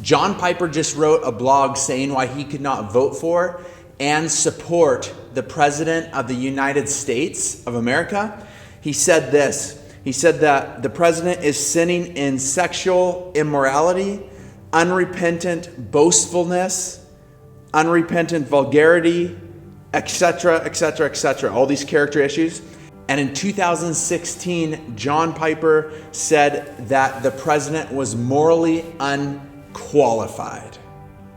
John Piper just wrote a blog saying why he could not vote for and support the President of the United States of America. He said this. He said that the president is sinning in sexual immorality, unrepentant boastfulness, unrepentant vulgarity, etc., etc., etc. All these character issues. And in 2016, John Piper said that the president was morally unqualified.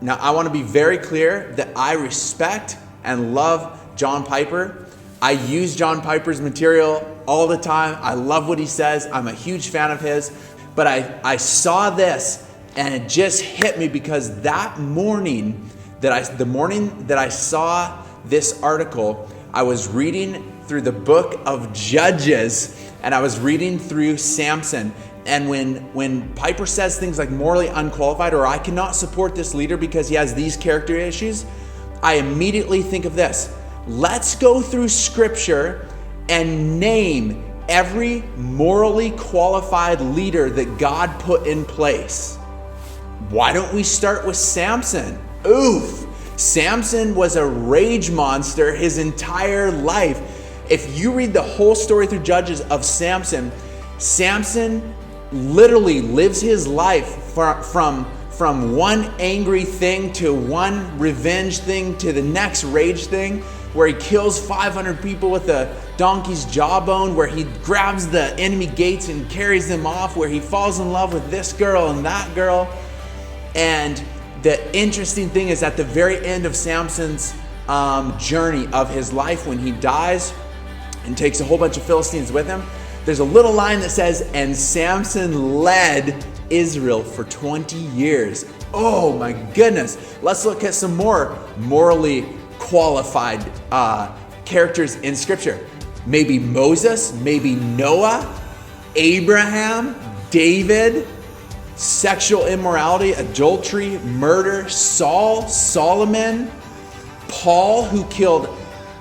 Now, I want to be very clear that I respect and love John Piper. I use John Piper's material all the time. I love what he says. I'm a huge fan of his. But I saw this and it just hit me because that morning that I saw this article, I was reading through the book of Judges and I was reading through Samson. And when Piper says things like morally unqualified or I cannot support this leader because he has these character issues, I immediately think of this. Let's go through scripture and name every morally qualified leader that God put in place. Why don't we start with Samson? Oof! Samson was a rage monster his entire life. If you read the whole story through Judges of Samson, Samson literally lives his life from one angry thing to one revenge thing to the next rage thing, where he kills 500 people with a donkey's jawbone, where he grabs the enemy gates and carries them off, where he falls in love with this girl and that girl. And the interesting thing is at the very end of Samson's journey of his life, when he dies and takes a whole bunch of Philistines with him, there's a little line that says, and Samson led Israel for 20 years. Oh my goodness. Let's look at some more morally qualified characters in scripture. Maybe Moses, maybe Noah, Abraham, David, sexual immorality, adultery, murder, Saul, Solomon, Paul, who killed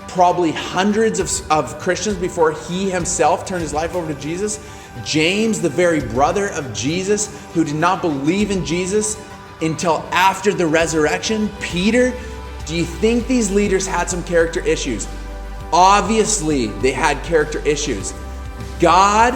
probably hundreds of Christians before he himself turned his life over to Jesus. James, the very brother of Jesus, who did not believe in Jesus until after the resurrection. Peter. Do you think these leaders had some character issues? Obviously, they had character issues. God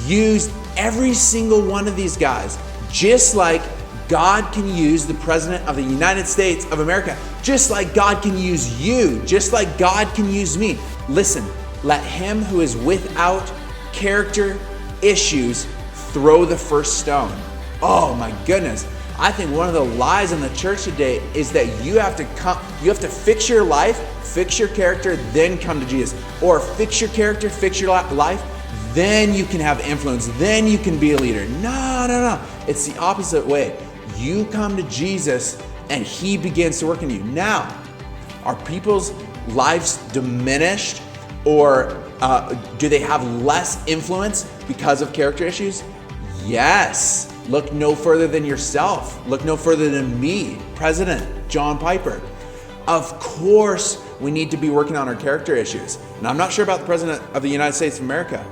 used every single one of these guys, just like God can use the President of the United States of America, just like God can use you, just like God can use me. Listen, let him who is without character issues throw the first stone. Oh my goodness. I think one of the lies in the church today is that you have to fix your life, fix your character, then come to Jesus. Or fix your character, fix your life, then you can have influence, then you can be a leader. No. It's the opposite way. You come to Jesus and he begins to work in you. Now, are people's lives diminished, or do they have less influence because of character issues? Yes. Look no further than yourself. Look no further than me, President John Piper. Of course, we need to be working on our character issues. And I'm not sure about the President of the United States of America.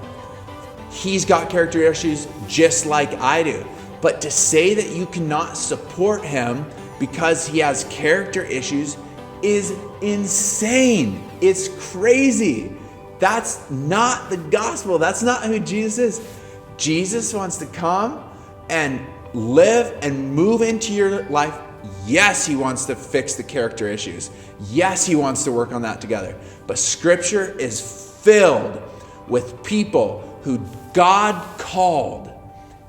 He's got character issues just like I do. But to say that you cannot support him because he has character issues is insane. It's crazy. That's not the gospel. That's not who Jesus is. Jesus wants to come and live and move into your life. Yes, he wants to fix the character issues. Yes, he wants to work on that together. But scripture is filled with people who God called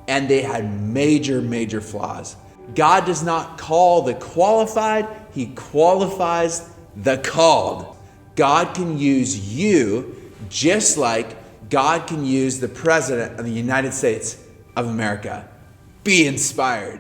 and they had major flaws. God does not call the qualified, he qualifies the called. God can use you just like God can use the President of the United States of America. Be inspired.